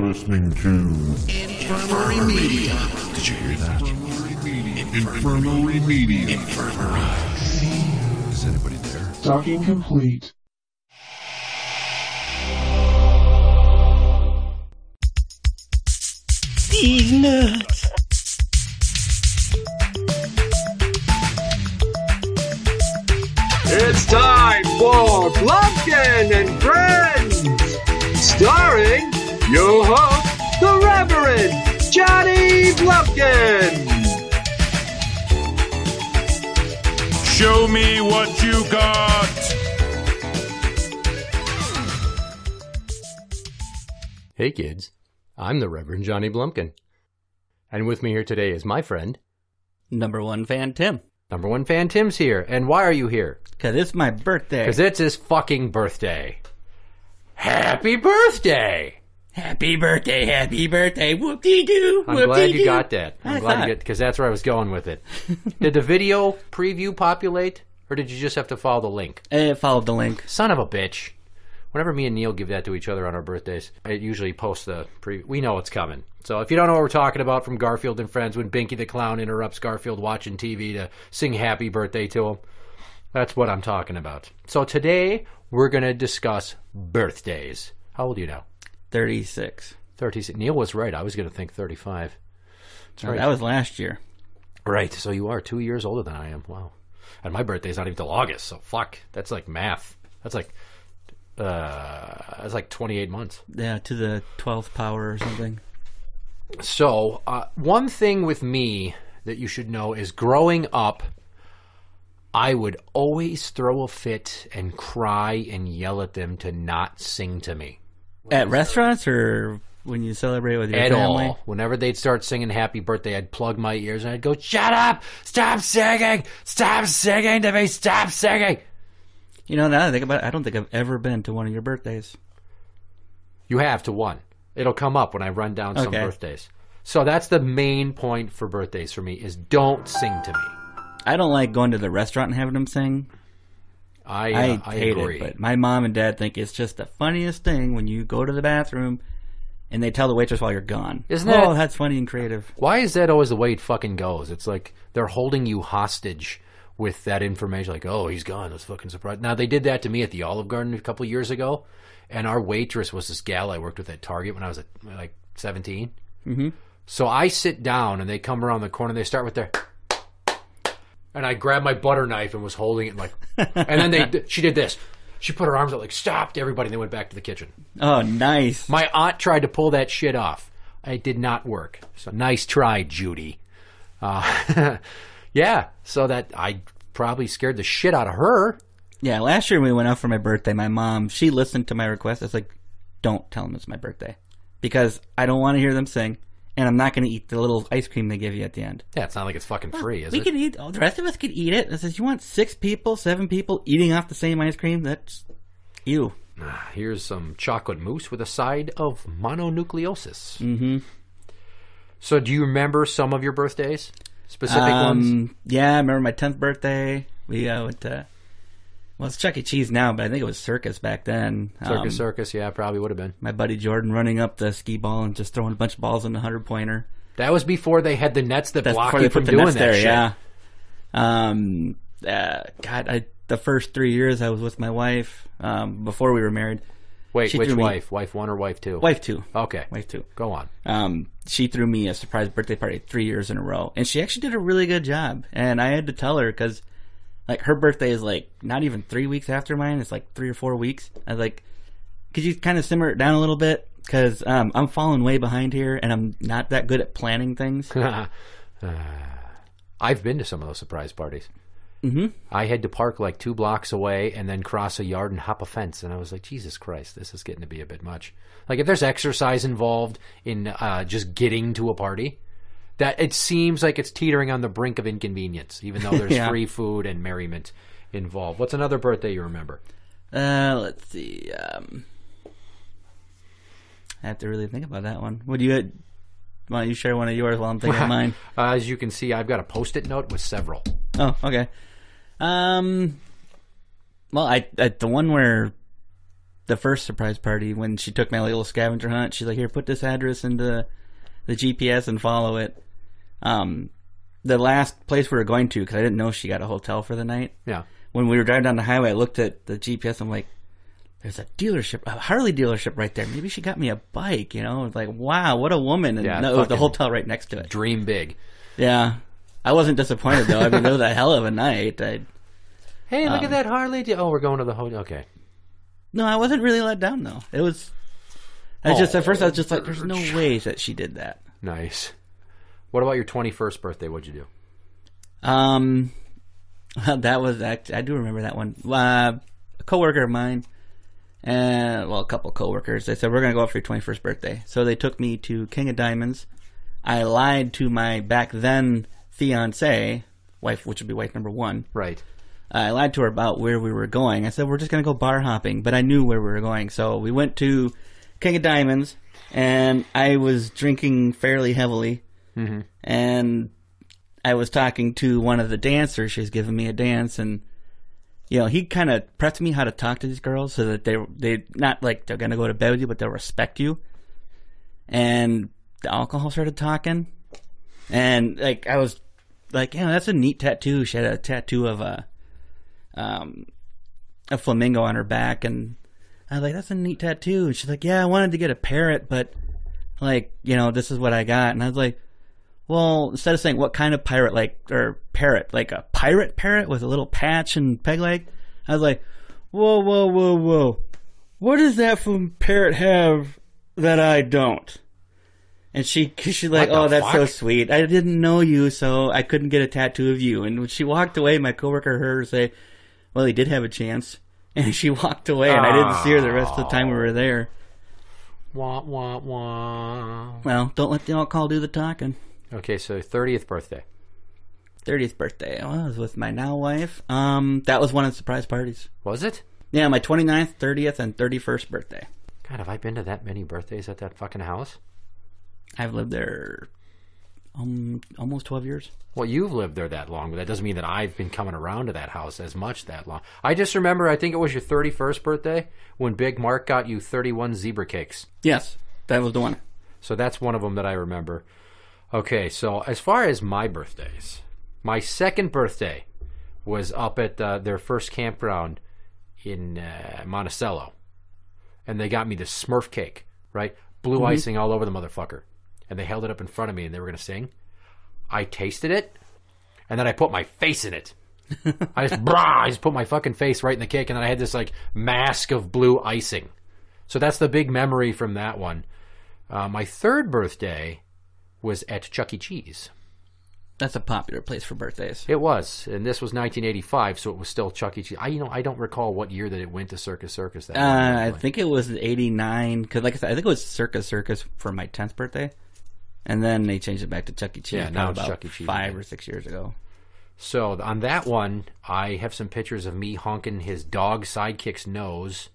listening to Infirmary Media. Did you hear that? Infirmary Media. Is anybody there? Docking complete. These nuts. It's time for Blumpkin and Friends, starring your host, the Reverend Johnny Blumpkin. Show me what you got. Hey kids, I'm the Reverend Johnny Blumpkin. And with me here today is my friend, Number one fan, Tim. Number one fan Tim's here. And why are you here? Because it's my birthday. Because it's his fucking birthday. Happy birthday! Happy birthday, whoop-dee-doo, I'm glad you got that. I'm glad you got, because that's where I was going with it. Did the video preview populate? Or did you just have to follow the link? It followed the link. Son of a bitch. Whenever me and Neil give that to each other on our birthdays, I usually post the preview. We know what's coming. So if you don't know what we're talking about from Garfield and Friends, when Binky the Clown interrupts Garfield watching TV to sing happy birthday to him, that's what I'm talking about. So today, we're going to discuss birthdays. How old are you now? 36. 36. Neil was right. I was going to think 35. That's right. That was last year. Right. So you are 2 years older than I am. Wow. And my birthday's not even till August. So fuck. That's like math. That's like 28 months. Yeah, to the 12th power or something. So, one thing with me that you should know is growing up, I would always throw a fit and cry and yell at them to not sing to me. At restaurants or when you celebrate with your family? At all. Whenever they'd start singing happy birthday, I'd plug my ears and I'd go, shut up! Stop singing! Stop singing to me! Stop singing! You know, now that I think about it, I don't think I've ever been to one of your birthdays. You have to one. It'll come up when I run down some birthdays. So that's the main point for birthdays for me, is don't sing to me. I don't like going to the restaurant and having them sing. I hate agree. it, but my mom and dad think it's just the funniest thing when you go to the bathroom and they tell the waitress while you're gone. Isn't that? Oh, that's funny and creative. Why is that always the way it fucking goes? It's like they're holding you hostage with that information. Like, oh, he's gone. That's fucking surprising. Now, they did that to me at the Olive Garden a couple years ago, and our waitress was this gal I worked with at Target when I was like 17. Mm-hmm. So I sit down, and they come around the corner, and they start with their... And I grabbed my butter knife and was holding it like... And then she did this. She put her arms out like, stop to everybody, and they went back to the kitchen. Oh, nice. My aunt tried to pull that shit off. It did not work. So nice try, Judy. Yeah, so that I probably scared the shit out of her. Yeah, last year when we went out for my birthday, my mom, she listened to my request. I was like, don't tell them it's my birthday. Because I don't want to hear them sing, and I'm not going to eat the little ice cream they give you at the end. Yeah, it's not like it's fucking free, is it? We can eat, the rest of us could eat it. I says, you want 6 people, 7 people eating off the same ice cream? That's you. Here's some chocolate mousse with a side of mononucleosis. Mm-hmm. So do you remember some of your birthdays? Specific ones? Yeah, I remember my 10th birthday. We went to, well, it's Chuck E. Cheese now, but I think it was Circus back then. Circus, yeah, probably would have been. My buddy Jordan running up the skey ball and just throwing a bunch of balls in the 100-pointer. That was before they had the nets that block you from the doing nets that there, shit. Yeah. God, the first 3 years I was with my wife, before we were married. Wait, which wife? Wife 1 or wife 2? Wife 2. Okay. Wife 2. Go on. She threw me a surprise birthday party 3 years in a row. And she actually did a really good job. And I had to tell her, because like her birthday is like not even 3 weeks after mine. It's like 3 or 4 weeks. I was like, could you kind of simmer it down a little bit? Because I'm falling way behind here, and I'm not that good at planning things. I've been to some of those surprise parties. Mm-hmm. I had to park like 2 blocks away and then cross a yard and hop a fence. And I was like, Jesus Christ, this is getting to be a bit much. Like, if there's exercise involved in just getting to a party, that it seems like it's teetering on the brink of inconvenience, even though there's free food and merriment involved. What's another birthday you remember? Let's see. I have to really think about that one. What do you... Why don't you share one of yours while I'm thinking of mine? As you can see, I've got a Post-it note with several. Oh, okay. Well, I the one where the first surprise party when she took my little scavenger hunt. She's like, "Here, put this address into the GPS and follow it." The last place we were going to, because I didn't know she got a hotel for the night. Yeah. When we were driving down the highway, I looked at the GPS. I'm like, "There's a dealership, a Harley dealership right there. Maybe she got me a bike." You know, it's like, wow, what a woman! And Yeah, no, it was the hotel right next to it. Dream big. Yeah, I wasn't disappointed though. I mean, it was a hell of a night. Hey, look at that Harley. Oh, we're going to the hotel. Okay. No, I wasn't really let down though. It was. At first I was just like, "There's no way that she did that." Nice. What about your 21st birthday? What'd you do? That was I do remember that one. A coworker of mine, and a couple coworkers. They said, "We're gonna go out for your 21st birthday." So they took me to King of Diamonds. I lied to my back then fiance, wife, which would be wife number 1. Right. I lied to her about where we were going. I said, "We're just gonna go bar hopping," but I knew where we were going. So we went to King of Diamonds, and I was drinking fairly heavily. Mm-hmm. And I was talking to one of the dancers. She was giving me a dance, and he kind of pressed me how to talk to these girls so that they not like they're gonna go to bed with you, but they'll respect you. And the alcohol started talking, and like I was like, that's a neat tattoo. She had a tattoo of a flamingo on her back, and I was like, "That's a neat tattoo." And she's like, "Yeah, I wanted to get a parrot, but like this is what I got." And I was like, "Well, instead of saying what kind of parrot, or parrot, like a pirate parrot with a little patch and peg leg," I was like, whoa. What does that from parrot have that I don't?" And she's like, "Oh, that's so sweet. I didn't know you, so I couldn't get a tattoo of you." And when she walked away, my coworker heard her say, "Well, he did have a chance." And she walked away, and I didn't see her the rest of the time we were there. Wah, wah, wah. Well, don't let the alcohol do the talking. Okay, so 30th birthday. 30th birthday. I was with my now wife. That was one of the surprise parties. Was it? Yeah, my 29th, 30th, and 31st birthday. God, have I been to that many birthdays at that fucking house? I've lived there almost 12 years. Well, you've lived there that long, but that doesn't mean that I've been coming around to that house as much that long. I just remember, I think it was your 31st birthday when Big Mark got you 31 zebra cakes. Yes, that was the one. So that's one of them that I remember. Okay, so as far as my birthdays, my second birthday was up at their first campground in Monticello. And they got me the Smurf cake, right? Blue icing all over the motherfucker. And they held it up in front of me and they were going to sing. I tasted it, and then I put my face in it. I just put my fucking face right in the cake, and then I had this like mask of blue icing. So that's the big memory from that one. My third birthday was at Chuck E. Cheese. That's a popular place for birthdays. It was, and this was 1985, so it was still Chuck E. Cheese. I don't recall what year that it went to Circus Circus. I think it was 89, because like I said, I think it was Circus Circus for my 10th birthday. And then they changed it back to Chuck E. Cheese. Yeah, now it's Chuck E. Cheese 5 or 6 years ago. So on that one, I have some pictures of me honking his dog sidekick's nose,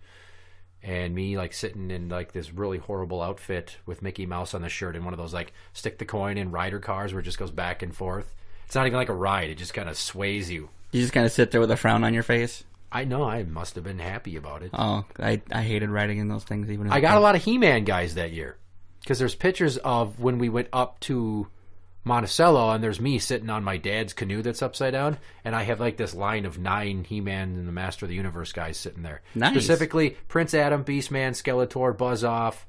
and me like sitting in like this really horrible outfit with Mickey Mouse on the shirt in one of those like stick the coin in rider cars where it just goes back and forth. It's not even like a ride; it just kind of sways you. You just kind of sit there with a frown on your face. I know. I must have been happy about it. Oh, I hated riding in those things. Even I got a lot of He-Man guys that year. Because there's pictures of when we went up to Monticello, and there's me sitting on my dad's canoe that's upside down, and I have like this line of 9 He-Man and the Master of the Universe guys sitting there. Nice. Specifically, Prince Adam, Beastman, Skeletor, Buzz-Off,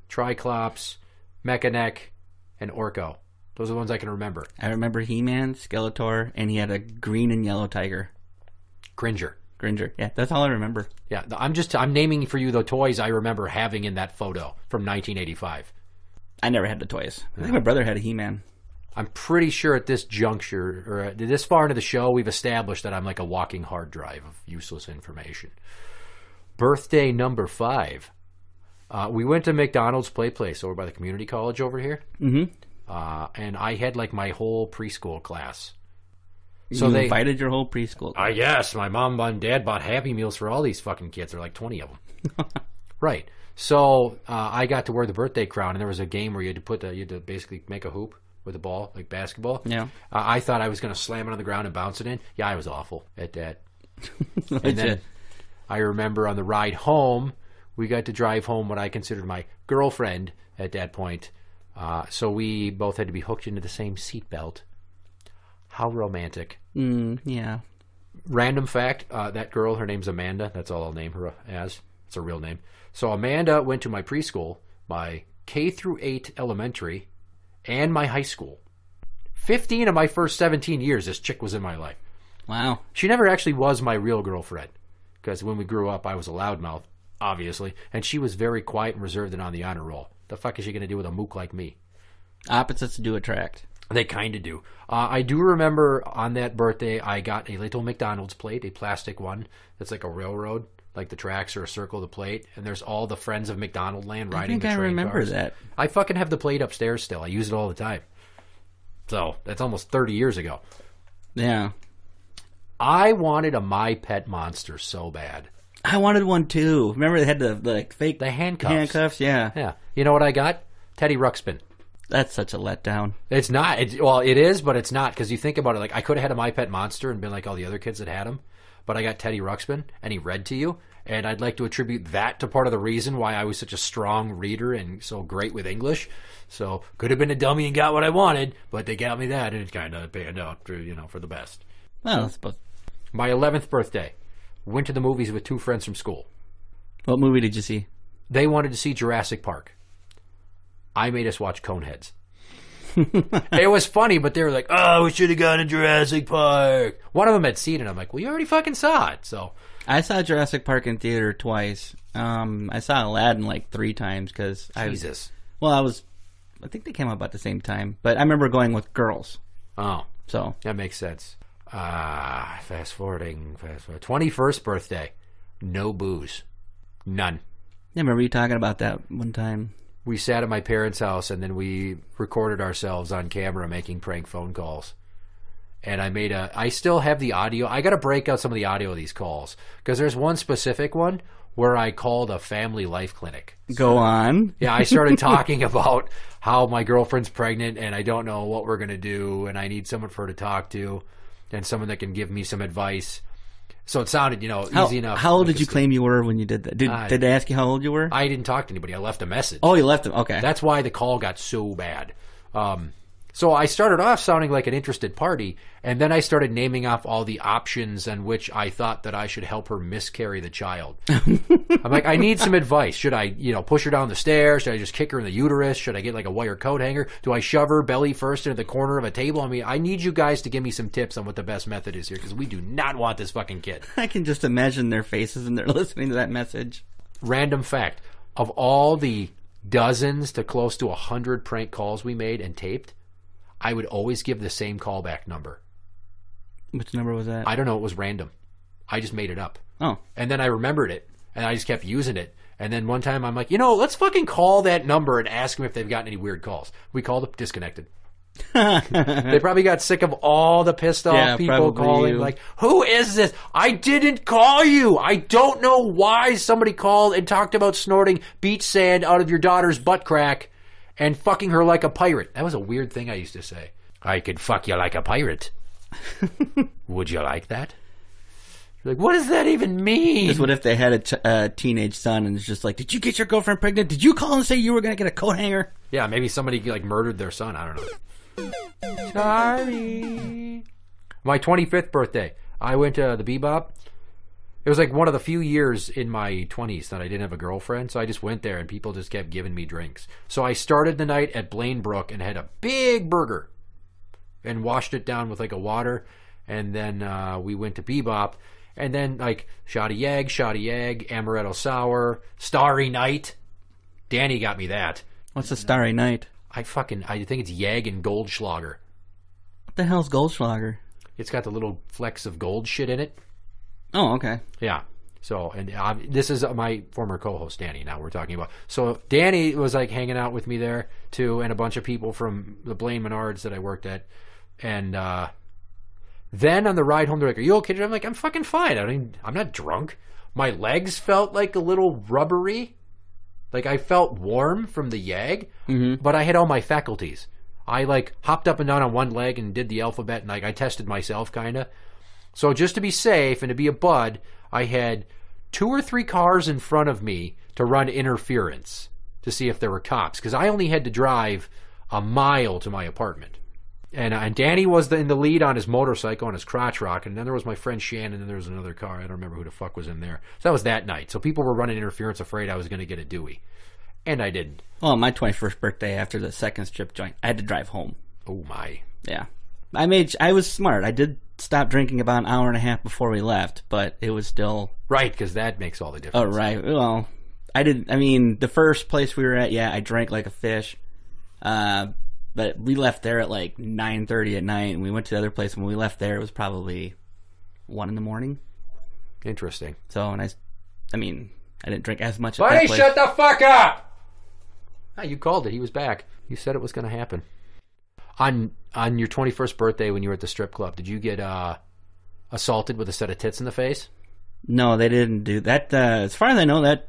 Triclops, Mechaneck, and Orko. Those are the ones I can remember. I remember He-Man, Skeletor, and he had a green and yellow tiger. Gringer. Yeah, that's all I remember. Yeah, I'm naming for you the toys I remember having in that photo from 1985. I never had the toys. I think my brother had a He-Man. I'm pretty sure at this juncture, or this far into the show, we've established that I'm like a walking hard drive of useless information. Birthday number 5. We went to McDonald's Play Place over by the community college over here. Mm-hmm. And I had like my whole preschool class. So they invited your whole preschool class. Yes, my mom and dad bought Happy Meals for all these fucking kids. There are like 20 of them. Right. So I got to wear the birthday crown, and there was a game where you had to basically make a hoop with a ball, like basketball. Yeah. I thought I was going to slam it on the ground and bounce it in. Yeah, I was awful at that. And then I remember on the ride home, we got to drive home what I considered my girlfriend at that point. So we both had to be hooked into the same seatbelt. How romantic. Yeah. Random fact, that girl, her name's Amanda. That's all I'll name her as. It's a real name. So Amanda went to my preschool, my K through 8 elementary, and my high school. 15 of my first 17 years, this chick was in my life. Wow. She never actually was my real girlfriend, because when we grew up, I was a loudmouth, obviously, and she was very quiet and reserved and on the honor roll. The fuck is she going to do with a mook like me? Opposites do attract. They kind of do. I do remember on that birthday, I got a little McDonald's plate, a plastic one that's like a railroad, like the tracks are a circle of the plate, and there's all the friends of McDonald Land riding the train cars. I remember that. I fucking have the plate upstairs still. I use it all the time. So, that's almost 30 years ago. Yeah. I wanted a My Pet Monster so bad. I wanted one too. Remember they had the fake The handcuffs. handcuffs? Yeah. Yeah. You know what I got? Teddy Ruxpin. That's such a letdown. It's not. It is, but it's not, because you think about it. Like, I could have had a My Pet Monster and been like all the other kids that had him, but I got Teddy Ruxpin, and he read to you, and I'd like to attribute that to part of the reason why I was such a strong reader and so great with English. So, could have been a dummy and got what I wanted, but they got me that, and it kind of panned out for the best. Well, I suppose. My 11th birthday, went to the movies with 2 friends from school. What movie did you see? They wanted to see Jurassic Park. I made us watch Coneheads. It was funny, but they were like, "Oh, we should have gone to Jurassic Park." One of them had seen it. I'm like, "Well, you already fucking saw it." So I saw Jurassic Park in theater twice. I saw Aladdin like 3 times because Jesus. I think they came out about the same time, but I remember going with girls. Oh, so that makes sense. Fast forwarding. 21st birthday, no booze, none. I remember you talking about that one time. We sat at my parents' house, and then we recorded ourselves on camera making prank phone calls. And I still have the audio. I got to break out some of the audio of these calls, because there's one specific one where I called a family life clinic. Go on. Yeah, I started talking about how my girlfriend's pregnant, and I don't know what we're going to do, and I need someone for her to talk to, and someone that can give me some advice. So it sounded, easy enough. How old did you claim you were when you did that? Did they ask you how old you were? I didn't talk to anybody. I left a message. Oh, you left them. Okay. That's why the call got so bad. So I started off sounding like an interested party, and then I started naming off all the options on which I thought that I should help her miscarry the child. I'm like, I need some advice. Should I, push her down the stairs? Should I just kick her in the uterus? Should I get like a wire coat hanger? Do I shove her belly first into the corner of a table? I mean, I need you guys to give me some tips on what the best method is here, because we do not want this fucking kid. I can just imagine their faces and they're listening to that message. Random fact. Of all the dozens to close to 100 prank calls we made and taped, I would always give the same callback number. Which number was that? I don't know. It was random. I just made it up. Oh. And then I remembered it, and I just kept using it. And then one time I'm like, let's fucking call that number and ask them if they've gotten any weird calls. We called them, disconnected. They probably got sick of all the pissed off people calling. Like, who is this? I didn't call you. I don't know why somebody called and talked about snorting beach sand out of your daughter's butt crack and fucking her like a pirate. That was a weird thing I used to say. I could fuck you like a pirate. Would you like that? You're like, what does that even mean? Just what if they had a teenage son and it's just like, did you get your girlfriend pregnant? Did you call and say you were going to get a coat hanger? Yeah, maybe somebody like murdered their son. I don't know. Sorry. My 25th birthday, I went to the Bebop. It was like one of the few years in my 20s that I didn't have a girlfriend, so I just went there and people just kept giving me drinks. So I started the night at Blaine Brook and had a big burger and washed it down with like a water, and then we went to Bebop, and then like shoddy egg, amaretto sour, Starry Night. Danny got me that. What's a Starry Night? I think it's Yag and Goldschlager. What the hell's Goldschlager? It's got the little flecks of gold shit in it. Oh, okay. Yeah. So, and this is my former co-host, Danny, now we're talking about. So, Danny was like hanging out with me there, too, and a bunch of people from the Blaine Menards that I worked at. And then on the ride home, they're like, are you okay? I'm like, I'm fucking fine. I'm not drunk. My legs felt like a little rubbery. Like, I felt warm from the Yag, but I had all my faculties. I, like, hopped up and down on one leg and did the alphabet, and, like, I tested myself, kind of. So just to be safe and to be a bud, I had 2 or 3 cars in front of me to run interference to see if there were cops, because I only had to drive a mile to my apartment. And Danny was in the lead on his motorcycle, on his crotch rocket, and then there was my friend Shannon, and there was another car. I don't remember who the fuck was in there. So that was that night. So people were running interference afraid I was going to get a Dewey. And I didn't. Well, my 21st birthday, after the second strip joint, I had to drive home. Oh, my. Yeah. I was smart. I did stop drinking about an hour and a half before we left, but it was still... Right, because that makes all the difference. Oh, right. Well, the first place we were at, yeah, I drank like a fish. But we left there at like 9:30 at night, and we went to the other place. When we left there, it was probably 1 in the morning. Interesting. So, and I didn't drink as much at Buddy, that place. shut the fuck up! Ah, you called it. He was back. You said it was going to happen. On your 21st birthday, when you were at the strip club, did you get assaulted with a set of tits in the face? No, they didn't do that. As far as I know, that's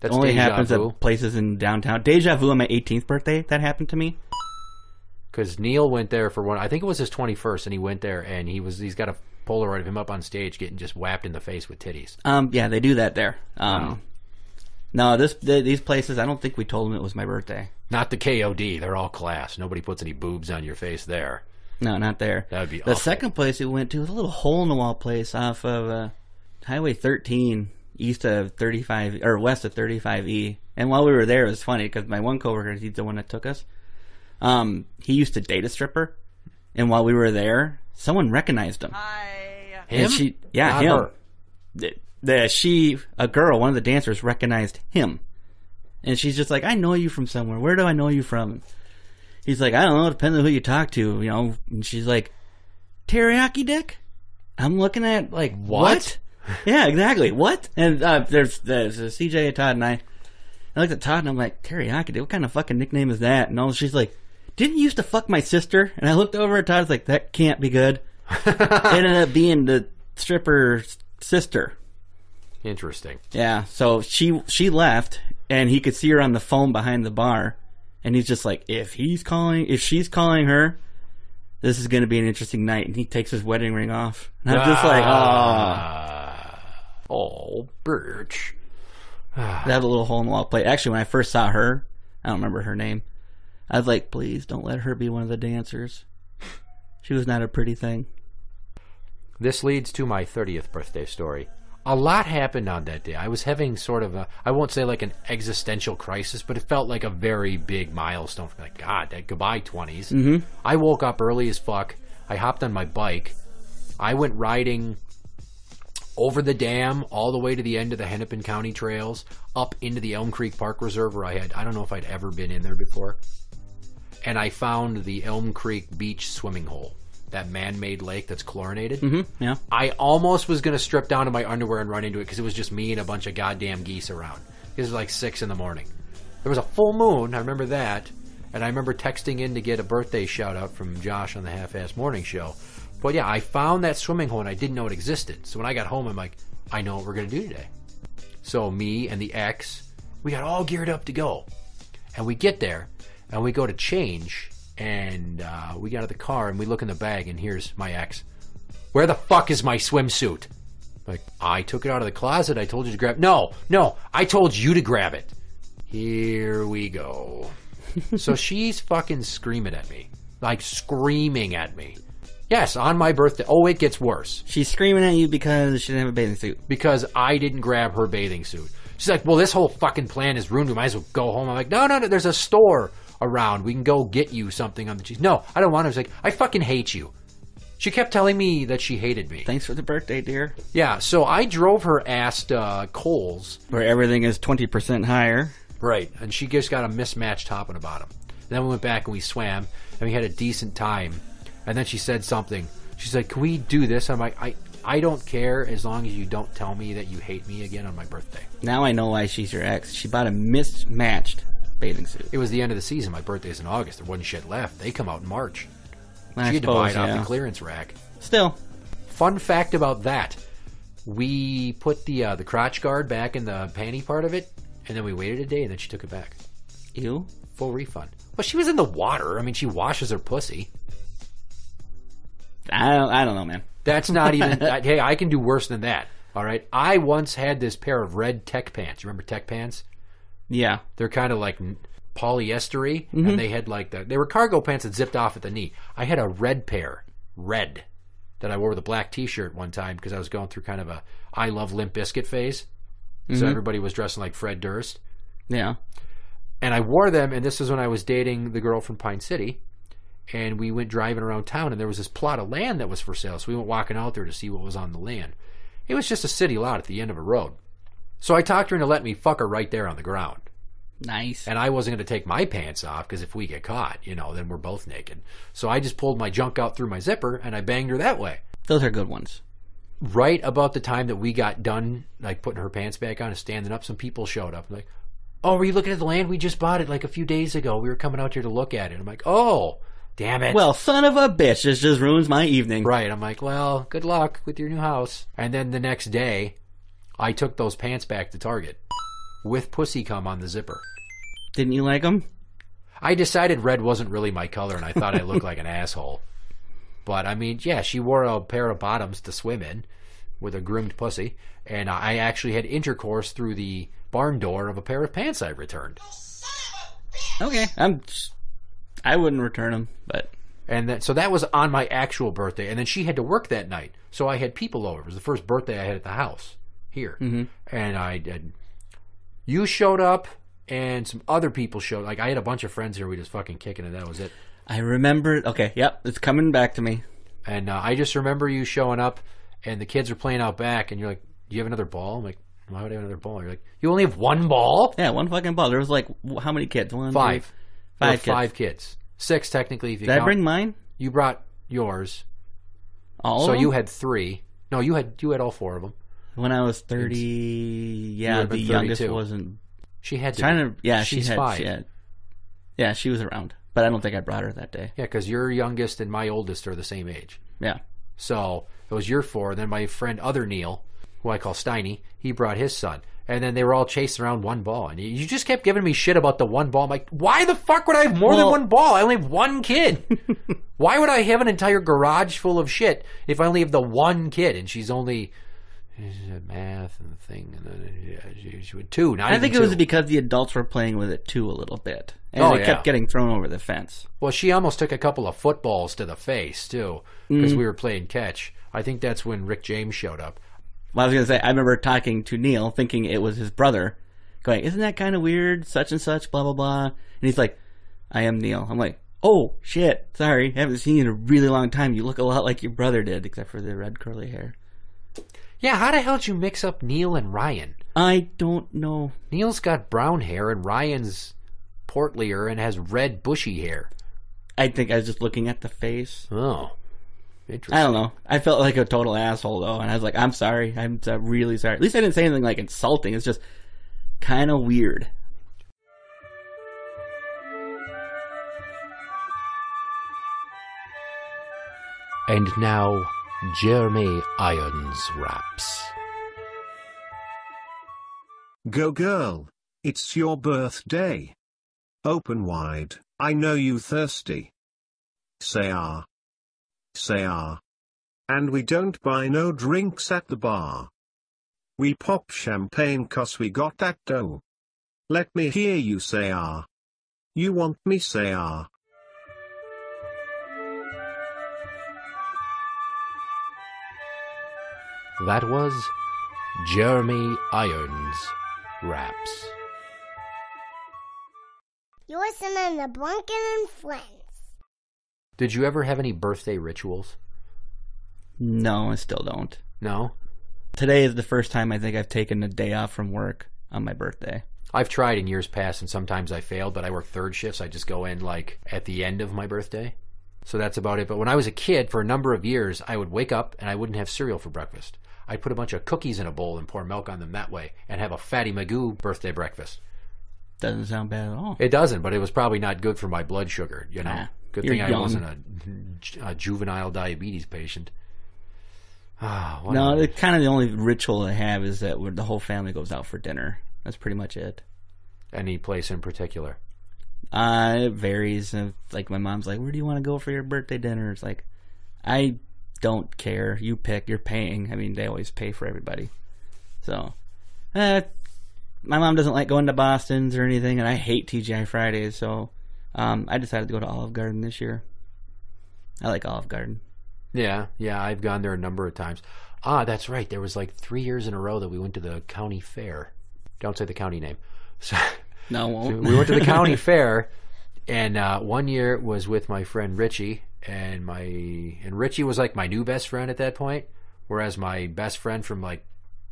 only happens at places in downtown. Deja Vu on my 18th birthday, that happened to me. Because Neil went there for one. I think it was his 21st, and he went there, and he's got a Polaroid of him up on stage getting just whapped in the face with titties. Yeah, they do that there. Wow. No, these places, I don't think we told them it was my birthday. Not the KOD. They're all class. Nobody puts any boobs on your face there. No, not there. That would be The awful. second place we went to was a little hole-in-the-wall place off of Highway 13, east of 35, or west of 35E. And while we were there, it was funny, because my one coworker, he's the one that took us, he used to date a stripper, and while we were there, someone recognized him. Him? And Not him. her. A girl, one of the dancers, recognized him. And she's just like, I know you from somewhere. Where do I know you from? He's like, I don't know. It depends on who you talk to, And she's like, teriyaki dick? I'm looking at, like, what? Yeah, exactly. What? And there's CJ, Todd, and I looked at Todd, and I'm like, teriyaki dick? What kind of fucking nickname is that? And she's like, didn't you used to fuck my sister? And I looked over at Todd, I was like, that can't be good. It ended up being the stripper's sister. Interesting. Yeah, so she left, and he could see her on the phone behind the bar, and he's just like, if she's calling her, this is going to be an interesting night. And he takes his wedding ring off, and I'm just like, oh, Birch. That had a little hole in the wall play. Actually, when I first saw her, I don't remember her name, I was like, please don't let her be one of the dancers. She was not a pretty thing. This leads to my 30th birthday story. A lot happened on that day. I was having sort of I won't say like an existential crisis, but it felt like a very big milestone. Like, God, that goodbye 20s. Mm-hmm. I woke up early as fuck. I hopped on my bike. I went riding over the dam all the way to the end of the Hennepin County trails, up into the Elm Creek Park Reserve where I don't know if I'd ever been in there before. And I found the Elm Creek Beach swimming hole. That man-made lake that's chlorinated. Mm-hmm, yeah. I almost was going to strip down to my underwear and run into it because it was just me and a bunch of goddamn geese around. It was like 6 in the morning. There was a full moon, I remember that. And I remember texting in to get a birthday shout-out from Josh on the Half-Ass Morning Show. But yeah, I found that swimming hole and I didn't know it existed. So when I got home, I'm like, I know what we're going to do today. So me and the ex, we got all geared up to go. And we get there, and we go to change... And we got out of the car, and we look in the bag, and here's my ex. Where the fuck is my swimsuit? Like, I took it out of the closet. I told you to grab it. No, I told you to grab it. Here we go. So she's fucking screaming at me. Like, screaming at me. Yes, on my birthday. Oh, it gets worse. She's screaming at you because she didn't have a bathing suit. Because I didn't grab her bathing suit. She's like, well, this whole fucking plan is ruined. We might as well go home. I'm like, no, there's a store around. We can go get you something on the cheese. No, I don't want to. I was like, I fucking hate you. She kept telling me that she hated me. Thanks for the birthday, dear. Yeah, so I drove her ass to Kohl's. Where everything is 20% higher. Right, and she just got a mismatched top and a bottom. And then we went back and we swam, and we had a decent time. And then she said something. She's like, can we do this? I'm like, I don't care as long as you don't tell me that you hate me again on my birthday. Now I know why she's your ex. She bought a mismatched bathing suit. It was the end of the season. My birthday's in August. There wasn't shit left. They come out in March. I she had to buy it suppose, off the clearance rack. Still. Fun fact about that. We put the crotch guard back in the panty part of it, and then we waited a day, and then she took it back. Ew. Full refund. Well, she was in the water. I mean, she washes her pussy. I don't know, man. That's not even... hey, I can do worse than that. All right? I once had this pair of red tech pants. You remember tech pants? Yeah. They're kind of like polyester-y, and they had like they were cargo pants that zipped off at the knee. I had a red pair, that I wore with a black T-shirt one time because I was going through kind of a I Love Limp Bizkit phase. So everybody was dressing like Fred Durst. Yeah. And I wore them, and this is when I was dating the girl from Pine City, and we went driving around town, and there was this plot of land that was for sale, so we went walking out there to see what was on the land. It was just a city lot at the end of a road. So I talked her into letting me fuck her right there on the ground. Nice. And I wasn't going to take my pants off because if we get caught, then we're both naked. So I just pulled my junk out through my zipper and I banged her that way. Those are good ones. Right about the time that we got done, like putting her pants back on and standing up, some people showed up. Like, oh, were you looking at the land? We just bought it like a few days ago. We were coming out here to look at it. I'm like, oh, damn it. Well, son of a bitch, this just ruins my evening. Right. I'm like, well, good luck with your new house. And then the next day, I took those pants back to Target with pussy cum on the zipper. Didn't you like them? I decided red wasn't really my color, and I thought I looked like an asshole. But, I mean, yeah, she wore a pair of bottoms to swim in with a groomed pussy, and I actually had intercourse through the barn door of a pair of pants I returned. Okay. I wouldn't return them, but... So that was on my actual birthday, and then she had to work that night, so I had people over. It was the first birthday I had at the house here. And you showed up, and some other people showed. Like, I had a bunch of friends here. We just fucking kicking it. That was it. I remember. Okay, yep, it's coming back to me. And I just remember you showing up, and the kids were playing out back, and you're like, do you have another ball? I'm like, why would I have another ball? You're like, you only have one ball? Yeah, one fucking ball. There was like, how many kids? Five. Five kids. 5 kids. 6 technically if you Did count. I bring mine? You brought yours. All so of them? you had 3. No, you had all 4 of them. When I was 30, yeah, the youngest wasn't... She had to. She's 5. She was around. But I don't think I brought her that day. Yeah, because your youngest and my oldest are the same age. Yeah. So it was your 4. Then my friend other Neil, who I call Steiny, he brought his son. And then they were all chasing around one ball. And you just kept giving me shit about the one ball. I'm like, why the fuck would I have more than one ball? I only have one kid. Why would I have an entire garage full of shit if I only have the one kid? And she's only... math and the thing, and then she would 2. I think it was because the adults were playing with it too a little bit, and it kept getting thrown over the fence. Well, she almost took a couple of footballs to the face too, because we were playing catch. I think that's when Rick James showed up. Well, I was going to say, I remember talking to Neil, thinking it was his brother, going, "Isn't that kind of weird? Such and such, blah blah blah." And he's like, "I am Neil." I'm like, "Oh shit, sorry, haven't seen you in a really long time. You look a lot like your brother did, except for the red curly hair." Yeah, how the hell did you mix up Neil and Ryan? I don't know. Neil's got brown hair, and Ryan's portlier and has red bushy hair. I think I was just looking at the face. Oh, interesting. I don't know. I felt like a total asshole, though, and I was like, I'm sorry. I'm really sorry. At least I didn't say anything, like, insulting. It's just kind of weird. And now... Jeremy Irons raps. Go girl, it's your birthday. Open wide, I know you thirsty. Say ah. Say ah. And we don't buy no drinks at the bar. We pop champagne 'cause we got that dough. Let me hear you say ah. You want me say ah. That was Jeremy Irons raps. You're listening to Blumpkin and Friends. Did you ever have any birthday rituals? No, I still don't. No? Today is the first time I think I've taken a day off from work on my birthday. I've tried in years past, and sometimes I failed, but I work third shifts. I just go in, like, at the end of my birthday. So that's about it. But when I was a kid, for a number of years, I would wake up and I wouldn't have cereal for breakfast. I'd put a bunch of cookies in a bowl and pour milk on them that way and have a Fatty Magoo birthday breakfast. Doesn't sound bad at all. It doesn't, but it was probably not good for my blood sugar, you know. Good thing I wasn't a juvenile diabetes patient. No, it's kind of the only ritual I have is that where the whole family goes out for dinner. That's pretty much it. Any place in particular? It varies. Like my mom's like, "Where do you want to go for your birthday dinner?" It's like, I don't care. You pick. You're paying. I mean, they always pay for everybody. So, my mom doesn't like going to Boston's or anything, and I hate TGI Fridays. So, I decided to go to Olive Garden this year. I like Olive Garden. Yeah, I've gone there a number of times. Ah, that's right. There was like 3 years in a row that we went to the county fair. Don't say the county name. So, No, I won't. we went to the county fair, and 1 year was with my friend Richie, and Richie was like my new best friend at that point, whereas my best friend from like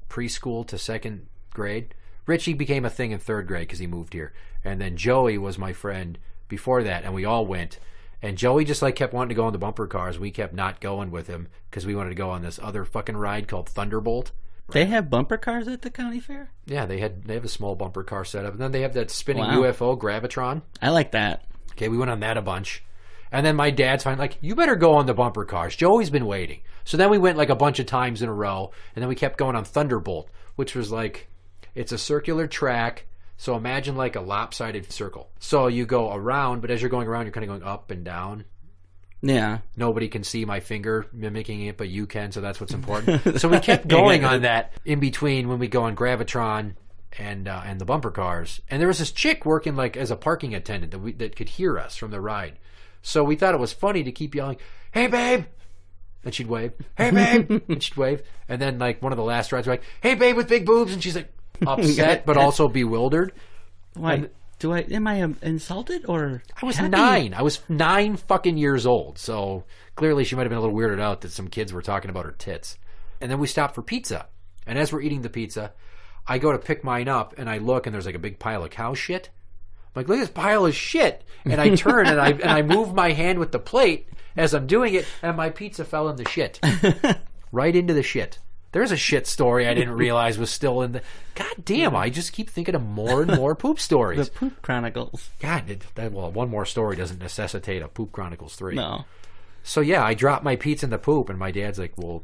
preschool to second grade, Richie became a thing in third grade because he moved here, and then Joey was my friend before that, and we all went. And Joey just like kept wanting to go on the bumper cars. We kept not going with him because we wanted to go on this other fucking ride called Thunderbolt. They have bumper cars at the county fair? Yeah, they have a small bumper car setup, and then they have that spinning Wow. UFO Gravitron. I like that. Okay, we went on that a bunch. And then my dad's finally like, you better go on the bumper cars. Joey's been waiting. So then we went like a bunch of times in a row, and then we kept going on Thunderbolt, which was like, it's a circular track. So imagine like a lopsided circle. So you go around, but as you're going around, you're kind of going up and down. Yeah. Nobody can see my finger mimicking it, but you can, so that's what's important. So we kept going on that in between when we go on Gravitron and the bumper cars. And there was this chick working like as a parking attendant that could hear us from the ride. So we thought it was funny to keep yelling, "Hey, babe!" And she'd wave. "Hey, babe!" And she'd wave. And then like one of the last rides, we're like, "Hey, babe with big boobs!" And she's like upset, but also bewildered. Why? Am I insulted or I was happy? 9. I was 9 fucking years old. So clearly she might have been a little weirded out that some kids were talking about her tits. And then we stopped for pizza. And as we're eating the pizza, I go to pick mine up and I look and there's like a big pile of cow shit. I'm like, look at this pile of shit. And I turn and I move my hand with the plate as I'm doing it, and my pizza fell in the shit. Right into the shit. There's a shit story I didn't realize was still in the... God damn, I just keep thinking of more and more poop stories. The Poop Chronicles. God, well, one more story doesn't necessitate a Poop Chronicles 3. No. So yeah, I dropped my pizza in the poop, and my dad's like, well,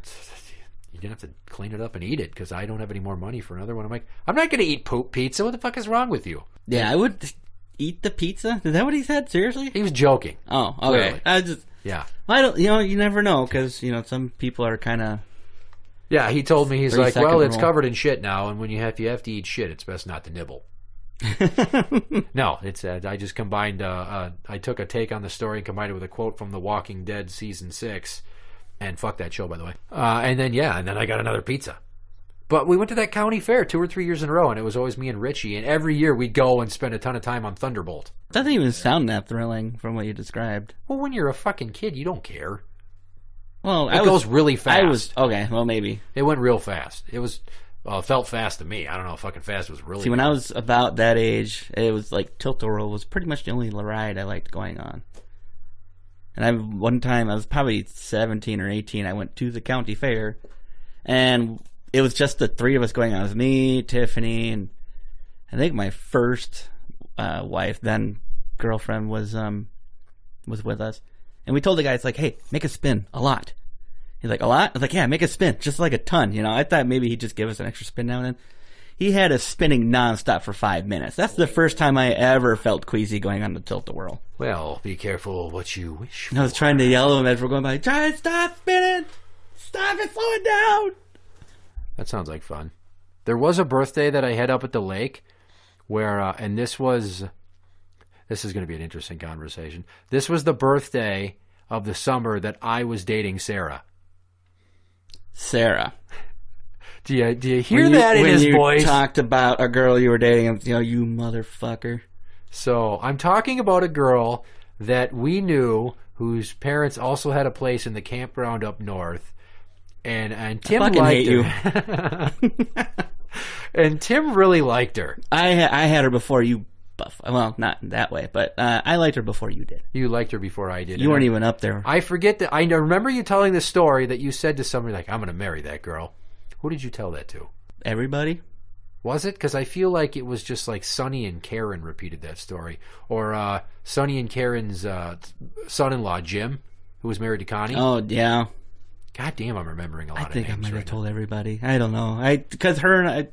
you're going to have to clean it up and eat it because I don't have any more money for another one. I'm like, I'm not going to eat poop pizza. What the fuck is wrong with you? Yeah, I would eat the pizza. Is that what he said? Seriously? He was joking. Oh, okay. Clearly. I just... Yeah. I don't... You never know because, some people are kind of... Yeah, he told me, he's 30 like, well, second it's rule. covered in shit now, and when you have to eat shit, it's best not to nibble. No, it's I just combined, I took a take on the story and combined it with a quote from The Walking Dead Season 6, and fuck that show, by the way. And then I got another pizza. But we went to that county fair 2 or 3 years in a row, and it was always me and Richie, and every year we'd go and spend a ton of time on Thunderbolt. Doesn't even sound that thrilling from what you described. Well, when you're a fucking kid, you don't care. Well, It goes really fast. Okay, well, maybe. It went real fast. It was, it felt fast to me. I don't know how fucking fast it was really. See, when I was about that age, it was like Tilt-A-Whirl was pretty much the only ride I liked going on. And one time, I was probably 17 or 18, I went to the county fair, and it was just the three of us going on. It was me, Tiffany, and I think my first wife, then girlfriend, was with us. And we told the guy, it's like, hey, make a spin, a lot. He's like, a lot? I was like, yeah, make a spin, just like a ton. I thought maybe he'd just give us an extra spin now and then. He had us spinning nonstop for 5 minutes. That's the first time I ever felt queasy going on the Tilt-A-Whirl. Well, be careful what you wish for. I was trying to yell at him as we're going by, try and stop spinning! Stop it, slow it down! That sounds like fun. There was a birthday that I had up at the lake where, and this is going to be an interesting conversation. This was the birthday of the summer that I was dating Sarah. Sarah. Do you hear that in his voice? When you talked about a girl you were dating, you motherfucker. So I'm talking about a girl that we knew whose parents also had a place in the campground up north. And Tim I fucking liked hate her. And Tim really liked her. I had her before you. Well, not that way, but I liked her before you did. You liked her before I did. You weren't even up there. I forget that. I remember you telling the story that you said to somebody like, "I'm going to marry that girl." Who did you tell that to? Everybody? Was it? Because I feel like it was just like Sonny and Karen repeated that story, or Sonny and Karen's son-in-law Jim, who was married to Connie. Oh yeah. God damn, I'm remembering a lot of names. I think I might have right told everybody. I don't know. Because her and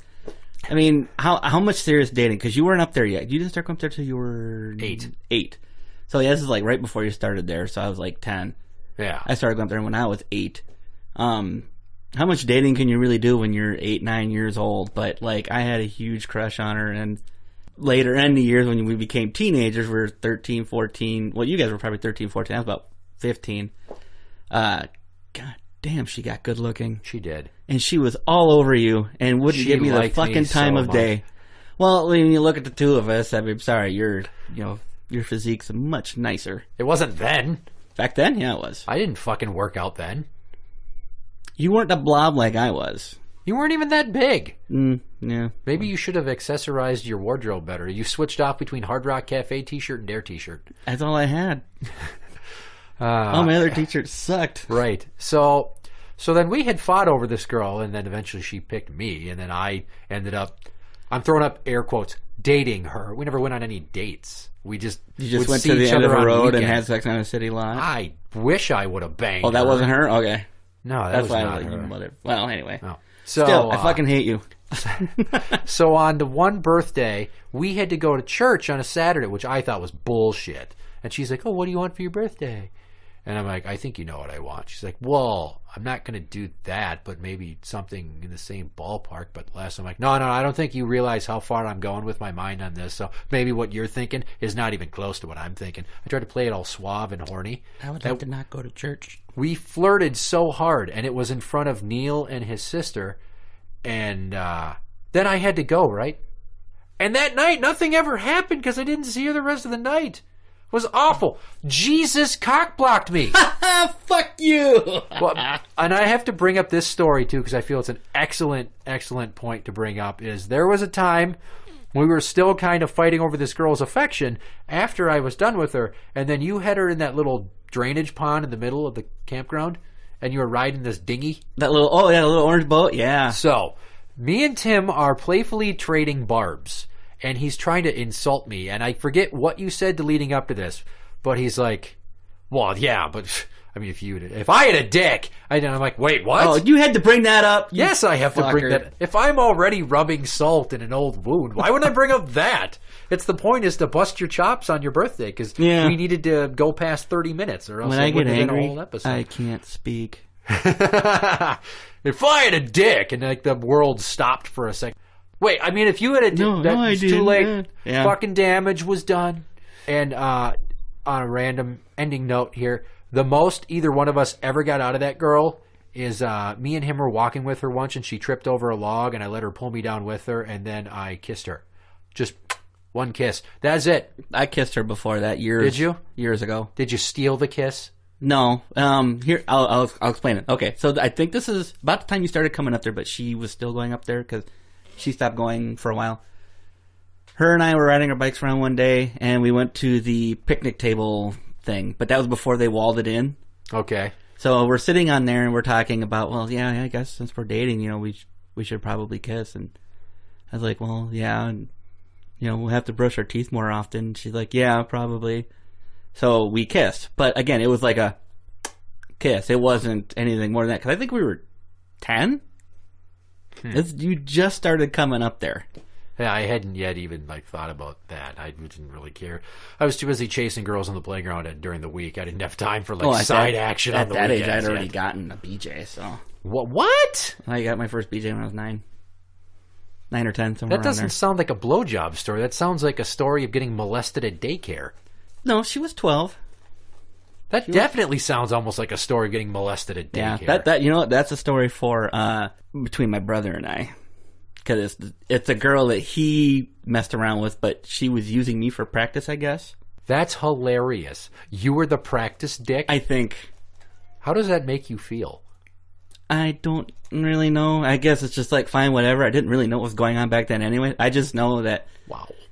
I mean, how much serious dating? Because you weren't up there yet. You didn't start going up there till you were 8. So yeah, this is like right before you started there. So I was like 10. Yeah. I started going up there when I was 8. How much dating can you really do when you're 8, 9 years old? But, like, I had a huge crush on her, and later in the years when we became teenagers, we were 13, 14. Well, you guys were probably 13, 14. I was about 15. God damn, she got good looking. She did. And she was all over you and wouldn't give me the fucking time of day. Well, when you look at the two of us, I mean, sorry, your physique's much nicer. It wasn't then. Back then, yeah, it was. I didn't fucking work out then. You weren't a blob like I was. You weren't even that big. Yeah. Maybe you should have accessorized your wardrobe better. You switched off between Hard Rock Cafe t-shirt and Dare t-shirt. That's all I had. All my other t-shirts sucked. Right. So then we had fought over this girl, and then eventually she picked me, and then I ended up, I'm throwing up air quotes, dating her. We never went on any dates. We just went to the end of the road and had sex on a city lot. I wish I would have banged. Oh, that wasn't her? Okay. No, that's was why not I was her. like, well, anyway. No. Still, I fucking hate you. So on the one birthday, we had to go to church on a Saturday, which I thought was bullshit. And she's like, "Oh, what do you want for your birthday?" And I'm like, "I think you know what I want." She's like, "Well, I'm not going to do that, but maybe something in the same ballpark, but less." I'm like, no, I don't think you realize how far I'm going with my mind on this. So maybe what you're thinking is not even close to what I'm thinking. I tried to play it all suave and horny. I would like to not go to church. We flirted so hard, and it was in front of Neil and his sister. And then I had to go, right? And that night, nothing ever happened because I didn't see her the rest of the night. It was awful. Jesus cock-blocked me. Fuck you. Well, and I have to bring up this story, too, because I feel it's an excellent, excellent point to bring up, is there was a time we were still kind of fighting over this girl's affection after I was done with her, and then you had her in that little drainage pond in the middle of the campground, and you were riding this dinghy. The little orange boat, yeah. So, me and Tim are playfully trading barbs, and he's trying to insult me, and I forget what you said to leading up to this, but he's like, well, yeah, but, I mean, if I had a dick, I'm like, wait, what? Oh, you had to bring that up? Yes, I have to bring that. If I'm already rubbing salt in an old wound, why would I bring up that? It's the point is to bust your chops on your birthday, because we needed to go past 30 minutes, or else when it I get wouldn't have angry, been a whole episode. I can't speak. If I had a dick, and like the world stopped for a second. Wait, I mean, if you had a dick, that's too late. Yeah. Fucking damage was done. And on a random ending note here, the most either one of us ever got out of that girl is me and him were walking with her once, and she tripped over a log, and I let her pull me down with her, and then I kissed her. Just one kiss. That's it. I kissed her before that years. Did you? Years ago. Did you steal the kiss? No. Here, I'll explain it. Okay, so I think this is about the time you started coming up there, but she was still going up there because she stopped going for a while. Her and I were riding our bikes around one day, and we went to the picnic table thing, but that was before they walled it in. Okay. So we're sitting on there, and we're talking about, well, yeah, I guess since we're dating, we should probably kiss. And I was like, well, yeah, and we'll have to brush our teeth more often. She's like, yeah, probably. So we kissed, but again, it was like a kiss. It wasn't anything more than that, because I think we were 10. You just started coming up there. Yeah, I hadn't yet even thought about that. I didn't really care. I was too busy chasing girls on the playground during the week. I didn't have time for side action on the weekends. At that age, I'd already gotten a BJ. So what? I got my first BJ when I was 9 or 10. Somewhere that doesn't sound like a blowjob story. That sounds like a story of getting molested at daycare. No, she was 12. That definitely sounds almost like a story of getting molested at daycare. Yeah, that's a story for between my brother and I. Because it's a girl that he messed around with, but she was using me for practice, I guess. That's hilarious. You were the practice dick? I think. How does that make you feel? I don't really know. I guess it's just fine, whatever. I didn't really know what was going on back then anyway. I just know that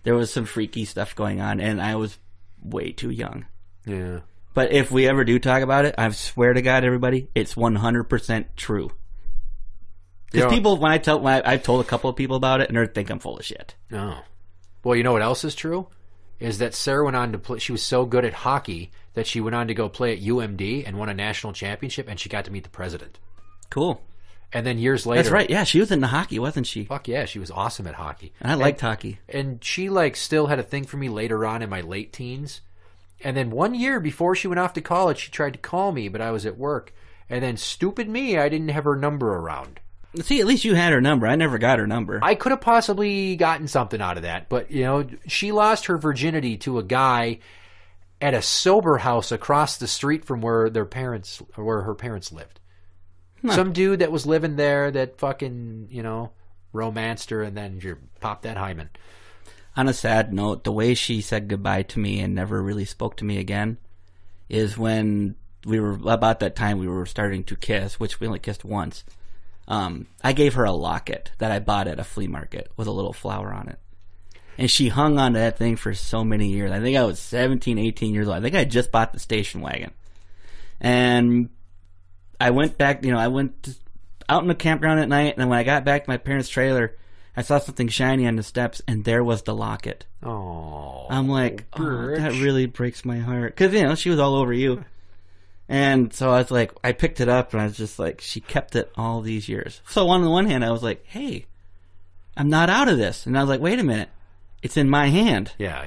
there was some freaky stuff going on, and I was way too young. Yeah. But if we ever do talk about it, I swear to God, everybody, it's 100% true. Because people, when I've told a couple of people about it, and they think I'm full of shit. No. Well, you know what else is true? Is that Sarah went on to play. She was so good at hockey that she went on to go play at UMD and won a national championship, and she got to meet the president. Cool. And then years later... That's right. Yeah, she was into hockey, wasn't she? Fuck yeah, she was awesome at hockey. And I liked hockey. And she still had a thing for me later on in my late teens. And then 1 year before she went off to college, she tried to call me, but I was at work. And then stupid me, I didn't have her number around. See, at least you had her number. I never got her number. I could have possibly gotten something out of that, but, you know, she lost her virginity to a guy at a sober house across the street from where her parents lived. Huh. Some dude that was living there that fucking, you know, romanced her, and then you pop that hymen. On a sad note, the way she said goodbye to me and never really spoke to me again is when about that time we were starting to kiss, which we only kissed once. I gave her a locket that I bought at a flea market with a little flower on it. And she hung on to that thing for so many years. I think I was 17, 18 years old. I think I just bought the station wagon. And I went back, I went out in the campground at night, and then when I got back to my parents' trailer, I saw something shiny on the steps, and there was the locket. Oh, I'm like, that really breaks my heart. Because, she was all over you. And so I was like, I picked it up, and I was just like, she kept it all these years. So on the one hand, I was like, hey, I'm not out of this. And I was like, wait a minute. It's in my hand. Yeah.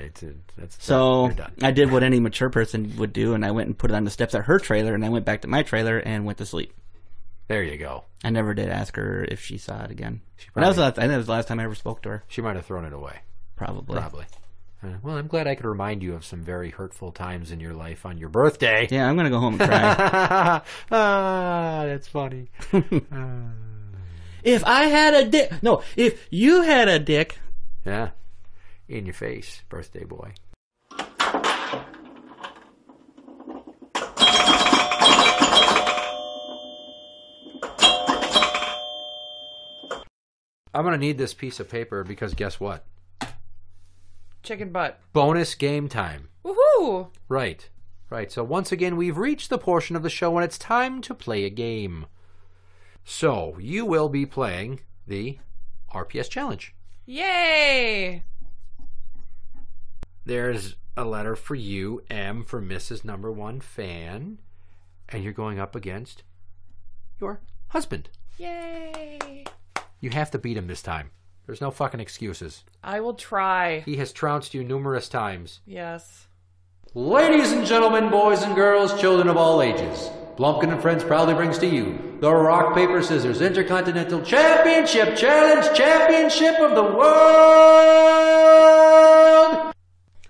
So you're done. I did what any mature person would do, and I went and put it on the steps at her trailer, and I went back to my trailer and went to sleep. There you go. I never did ask her if she saw it again. I think that was the last time I ever spoke to her. She might have thrown it away. Probably. Well, I'm glad I could remind you of some very hurtful times in your life on your birthday. Yeah, I'm going to go home and cry. That's funny. If I had a dick... No, if you had a dick... Yeah. In your face, birthday boy. I'm going to need this piece of paper because guess what? Chicken butt. Bonus game time. Woohoo! Right. So once again, we've reached the portion of the show when it's time to play a game. So you will be playing the RPS Challenge. Yay! There's a letter for you, M, for Mrs. Number One Fan, and you're going up against your husband. Yay! You have to beat him this time. There's no fucking excuses. I will try. He has trounced you numerous times. Yes. Ladies and gentlemen, boys and girls, children of all ages, Blumpkin and Friends proudly brings to you the Rock, Paper, Scissors Intercontinental Championship Challenge Championship of the World!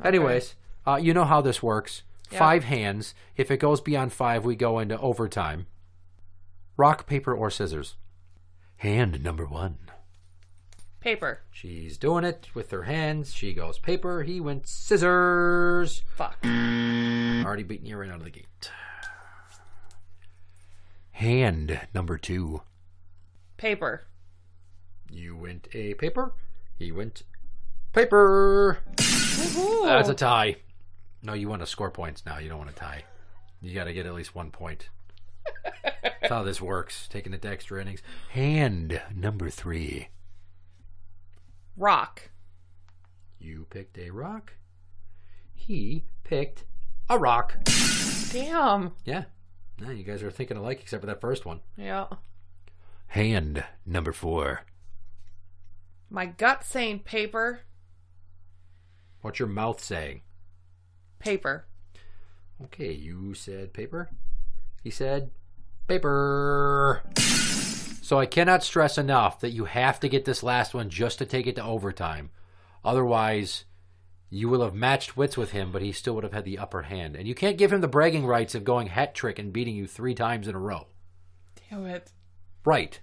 Anyways, you know how this works. Yeah. 5 hands. If it goes beyond 5, we go into overtime. Rock, paper, or scissors. Hand number 1. Paper. She's doing it with her hands. She goes paper. He went scissors. Fuck. Already beating you right out of the gate. Hand number 2. Paper. You went a paper. He went paper. Woohoo! That's a tie. No, you want to score points now. You don't want to tie. You got to get at least 1 point. That's how this works. Taking it to extra innings. Hand number 3. Rock. You picked a rock. He picked a rock. Damn. Yeah. No, you guys are thinking alike except for that first one. Yeah. Hand number 4. My gut saying paper. What's your mouth saying? Paper. Okay, you said paper. He said paper. So I cannot stress enough that you have to get this last one just to take it to overtime. Otherwise, you will have matched wits with him, but he still would have had the upper hand. And you can't give him the bragging rights of going hat trick and beating you 3 times in a row. Damn it. Right.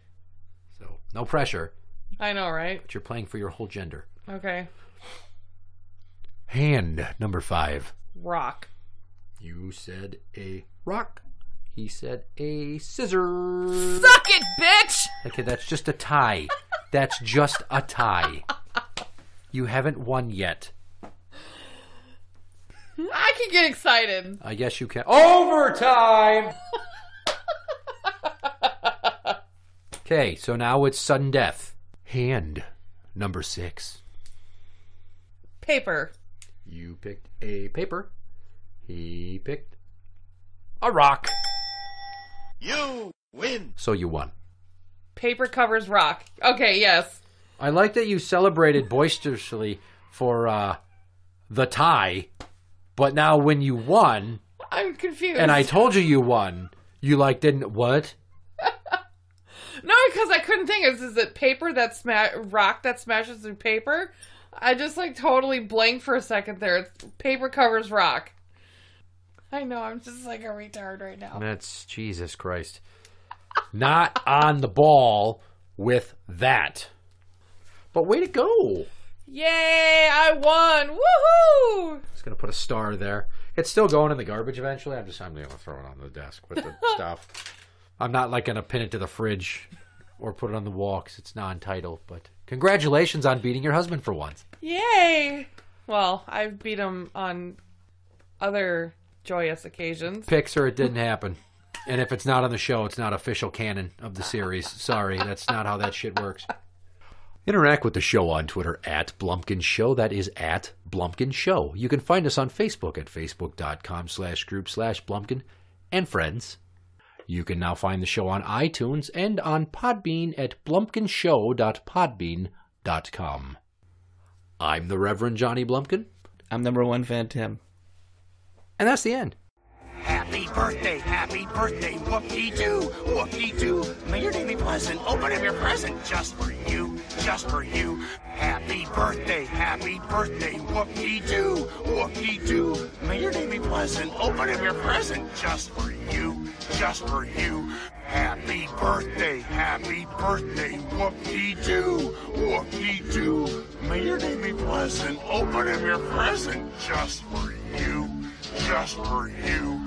So, no pressure. I know, right? But you're playing for your whole gender. Okay. Hand number 5. Rock. You said a rock. He said a scissors. Suck it, bitch! Okay, that's just a tie. That's just a tie. You haven't won yet. I can get excited. I guess you can. Overtime! Okay, so now it's sudden death. Hand number 6. Paper. You picked a paper. He picked a rock. You win. So you won. Paper covers rock. Okay, yes. I like that you celebrated boisterously for the tie, but now when you won, I'm confused. and I told you won, You like didn't what? No, because I couldn't think. Is it paper that rock that smashes through paper? I just like totally blanked for a second there. It's paper covers rock. I know, I'm just like a retard right now. That's Jesus Christ. Not on the ball with that. But way to go. Yay, I won. Woohoo! Just going to put a star there. It's still going in the garbage eventually. I'm going to throw it on the desk with the stuff. I'm not like going to pin it to the fridge or put it on the wall because it's non-title. But congratulations on beating your husband for once. Yay! Well, I've beat him on other joyous occasions. Picks or it didn't happen. And if it's not on the show, it's not official canon of the series. Sorry, that's not how that shit works. Interact with the show on Twitter at Blumpkin Show. That is at Blumpkin Show. You can find us on Facebook at facebook.com/group/Blumpkin and friends. You can now find the show on iTunes and on Podbean at blumpkinshow.podbean.com. I'm the Reverend Johnny Blumpkin. I'm number one fan, Tim. And that's the end. Happy birthday, whoop-dee-doo, whoop-dee-doo. May your day be pleasant, open up your present just for you, just for you. Happy birthday, whoop-dee-doo, whoop-dee-doo. May your day be pleasant, open up your present just for you, just for you. Happy birthday, whoop-dee-doo, whoop-dee-doo. May your day be pleasant, open up your present just for you. Just for you.